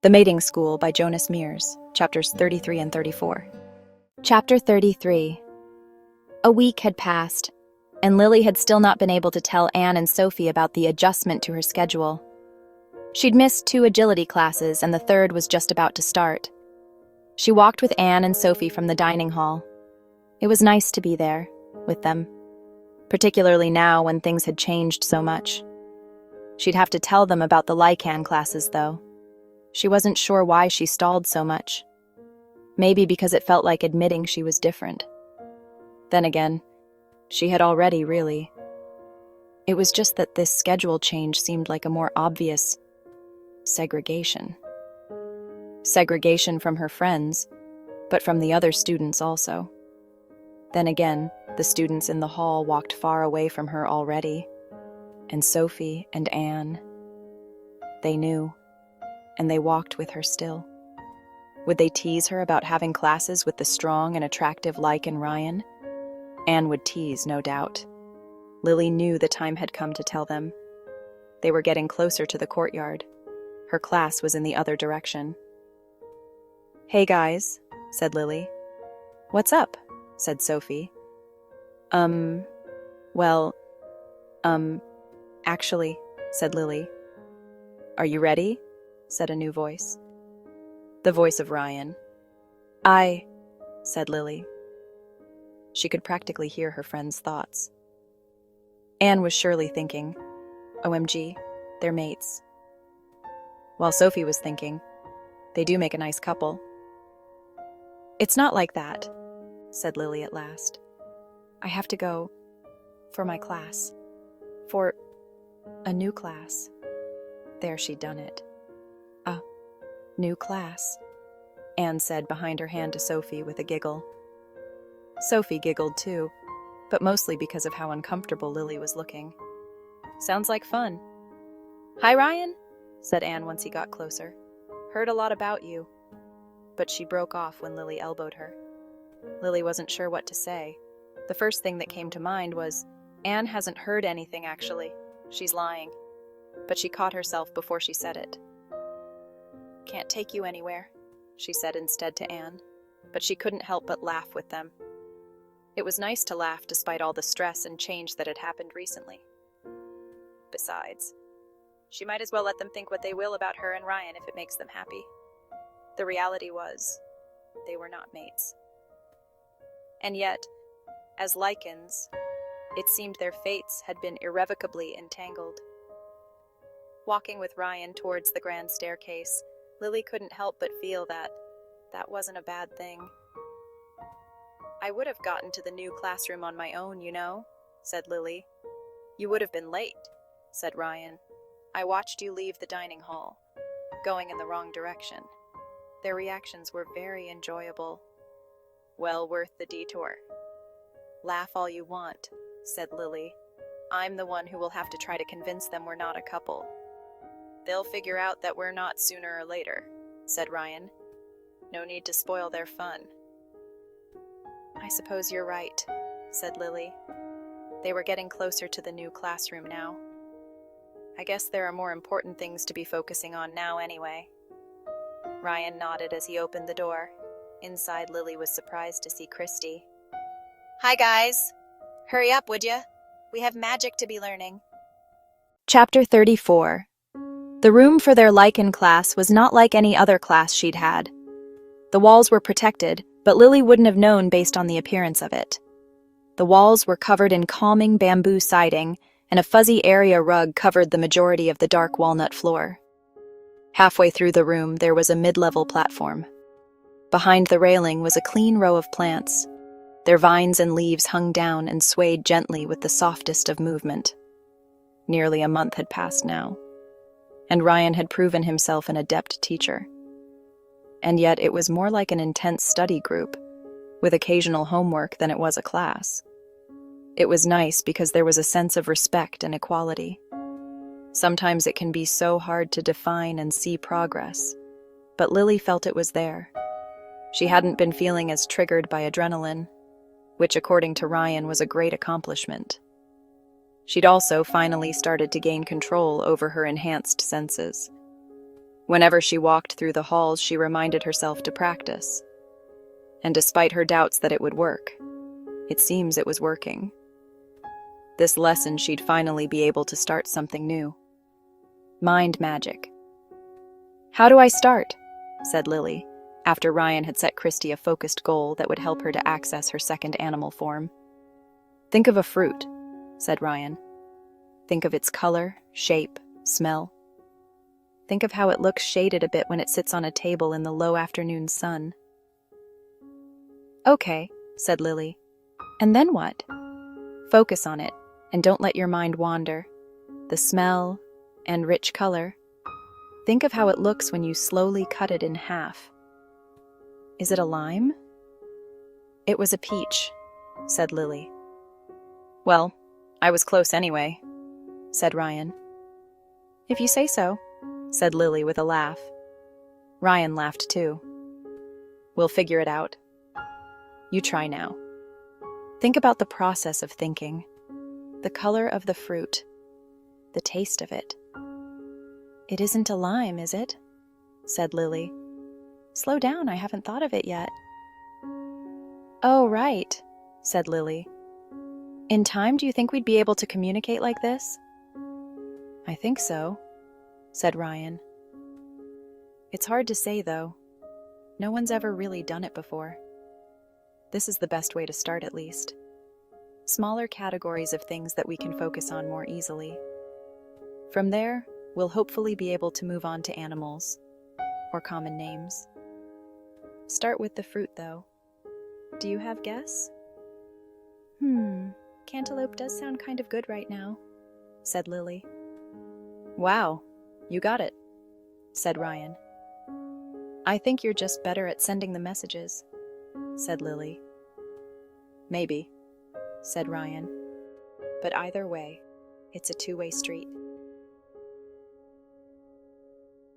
The Mating School by Jonas Mears, chapters 33 and 34. Chapter 33. A week had passed, and Lily had still not been able to tell Anne and Sophie about the adjustment to her schedule. She'd missed 2 agility classes, and the third was just about to start. She walked with Anne and Sophie from the dining hall. It was nice to be there, with them, particularly now when things had changed so much. She'd have to tell them about the Lycan classes, though. She wasn't sure why she stalled so much. Maybe because it felt like admitting she was different. Then again, she had already, really. It was just that this schedule change seemed like a more obvious segregation. Segregation from her friends, but from the other students also. Then again, the students in the hall walked far away from her already. And Sophie and Anne, they knew. And they walked with her still. Would they tease her about having classes with the strong and attractive Lycan Ryan? Anne would tease, no doubt. Lily knew the time had come to tell them. They were getting closer to the courtyard. Her class was in the other direction. "Hey guys," said Lily. "What's up?" said Sophie. Actually," said Lily. "Are you ready?" said a new voice. The voice of Ryan. "I," said Lily. She could practically hear her friend's thoughts. Anne was surely thinking, "OMG, they're mates." While Sophie was thinking, "They do make a nice couple." "It's not like that," said Lily at last. "I have to go for my class. For a new class." There, she'd done it. "A new class," Anne said behind her hand to Sophie with a giggle. Sophie giggled too, but mostly because of how uncomfortable Lily was looking. "Sounds like fun." "Hi, Ryan," said Anne once he got closer. "Heard a lot about you." But she broke off when Lily elbowed her. Lily wasn't sure what to say. The first thing that came to mind was, Anne hasn't heard anything actually. She's lying. But she caught herself before she said it. "Can't take you anywhere," she said instead to Anne, but she couldn't help but laugh with them. It was nice to laugh despite all the stress and change that had happened recently. Besides, she might as well let them think what they will about her and Ryan if it makes them happy. The reality was, they were not mates. And yet, as Lycans, it seemed their fates had been irrevocably entangled. Walking with Ryan towards the grand staircase, Lily couldn't help but feel that wasn't a bad thing. "I would have gotten to the new classroom on my own, you know," said Lily. "You would have been late," said Ryan. "I watched you leave the dining hall, going in the wrong direction." Their reactions were very enjoyable. "Well worth the detour." "Laugh all you want," said Lily. "I'm the one who will have to try to convince them we're not a couple." "They'll figure out that we're not sooner or later," said Ryan. "No need to spoil their fun." "I suppose you're right," said Lily. They were getting closer to the new classroom now. "I guess there are more important things to be focusing on now anyway." Ryan nodded as he opened the door. Inside, Lily was surprised to see Christy. "Hi, guys. Hurry up, would ya? We have magic to be learning." Chapter 34. The room for their Lycan class was not like any other class she'd had. The walls were protected, but Lily wouldn't have known based on the appearance of it. The walls were covered in calming bamboo siding, and a fuzzy area rug covered the majority of the dark walnut floor. Halfway through the room, there was a mid-level platform. Behind the railing was a clean row of plants. Their vines and leaves hung down and swayed gently with the softest of movement. Nearly a month had passed now, and Ryan had proven himself an adept teacher. And yet it was more like an intense study group, with occasional homework than it was a class. It was nice because there was a sense of respect and equality. Sometimes it can be so hard to define and see progress, but Lily felt it was there. She hadn't been feeling as triggered by adrenaline, which according to Ryan was a great accomplishment. She'd also finally started to gain control over her enhanced senses. Whenever she walked through the halls, she reminded herself to practice. And despite her doubts that it would work, it seems it was working. This lesson, she'd finally be able to start something new. Mind magic. "How do I start?" said Lily, after Ryan had set Christy a focused goal that would help her to access her second animal form. "Think of a fruit," said Ryan. "Think of its color, shape, smell. Think of how it looks shaded a bit when it sits on a table in the low afternoon sun." "Okay," said Lily. "And then what?" "Focus on it, and don't let your mind wander. The smell and rich color. Think of how it looks when you slowly cut it in half." "Is it a lime?" "It was a peach," said Lily. "Well, I was close anyway," said Ryan. "If you say so," said Lily with a laugh. Ryan laughed too. "We'll figure it out. You try now. Think about the process of thinking, the color of the fruit, the taste of it." "It isn't a lime, is it?" said Lily. "Slow down, I haven't thought of it yet." "Oh, right," said Lily. "In time, do you think we'd be able to communicate like this?" "I think so," said Ryan. "It's hard to say, though. No one's ever really done it before. This is the best way to start, at least. Smaller categories of things that we can focus on more easily. From there, we'll hopefully be able to move on to animals, or common names. Start with the fruit, though. Do you have guess?" Cantaloupe does sound kind of good right now," said Lily. "Wow, you got it," said Ryan. "I think you're just better at sending the messages," said Lily. "Maybe," said Ryan. "But either way, it's a two-way street."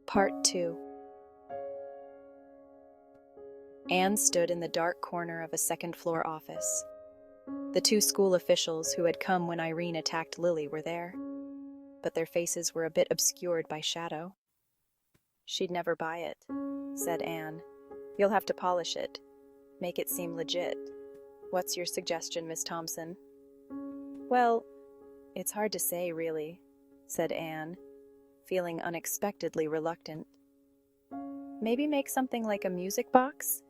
Part 2. Anne stood in the dark corner of a second-floor office. The two school officials who had come when Irene attacked Lily were there, but their faces were a bit obscured by shadow. "She'd never buy it," said Anne. "You'll have to polish it. Make it seem legit. What's your suggestion, Miss Thompson?" "Well, it's hard to say, really," said Anne, feeling unexpectedly reluctant. "Maybe make something like a music box?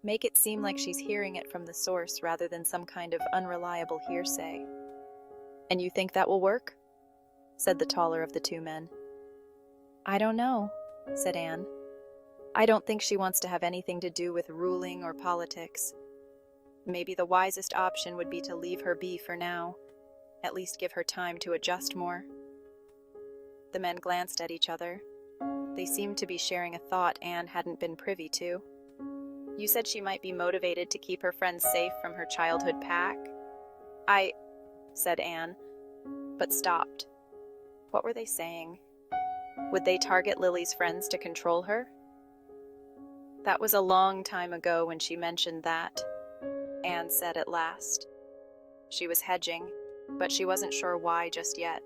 Make it seem like she's hearing it from the source rather than some kind of unreliable hearsay." "And you think that will work?" said the taller of the two men. "I don't know," said Anne. "I don't think she wants to have anything to do with ruling or politics. Maybe the wisest option would be to leave her be for now, at least give her time to adjust more." The men glanced at each other. They seemed to be sharing a thought Anne hadn't been privy to. "You said she might be motivated to keep her friends safe from her childhood pack?" said Anne, but stopped. What were they saying? Would they target Lily's friends to control her? "That was a long time ago when she mentioned that," Anne said at last. She was hedging, but she wasn't sure why just yet.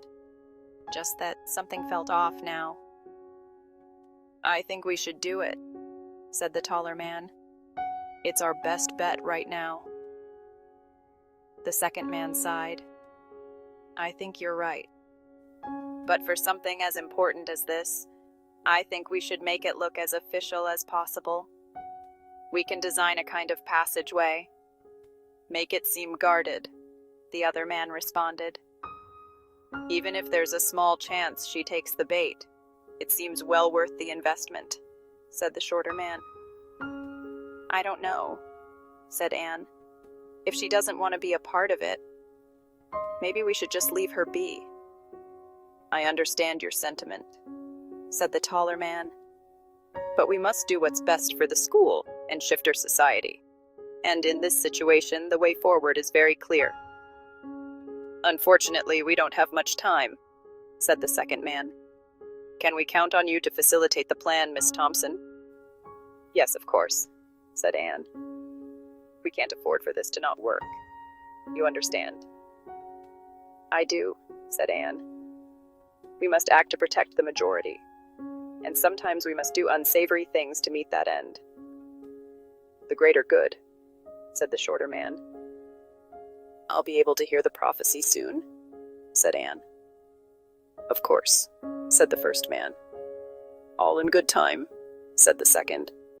Just that something felt off now. "I think we should do it," said the taller man. "It's our best bet right now." The second man sighed. "I think you're right. But for something as important as this, I think we should make it look as official as possible. We can design a kind of passageway. Make it seem guarded," the other man responded. "Even if there's a small chance she takes the bait, it seems well worth the investment," said the shorter man. "I don't know," said Anne. "If she doesn't want to be a part of it, maybe we should just leave her be." "I understand your sentiment," said the taller man. "But we must do what's best for the school and shifter society. And in this situation, the way forward is very clear." "Unfortunately, we don't have much time," said the second man. "Can we count on you to facilitate the plan, Miss Thompson?" "Yes, of course," said Anne. "We can't afford for this to not work. You understand?" "I do," said Anne. "We must act to protect the majority. and sometimes we must do unsavory things to meet that end. The greater good, said the shorter man. I'll be able to hear the prophecy soon, said Anne. Of course, said the first man. All in good time, said the second.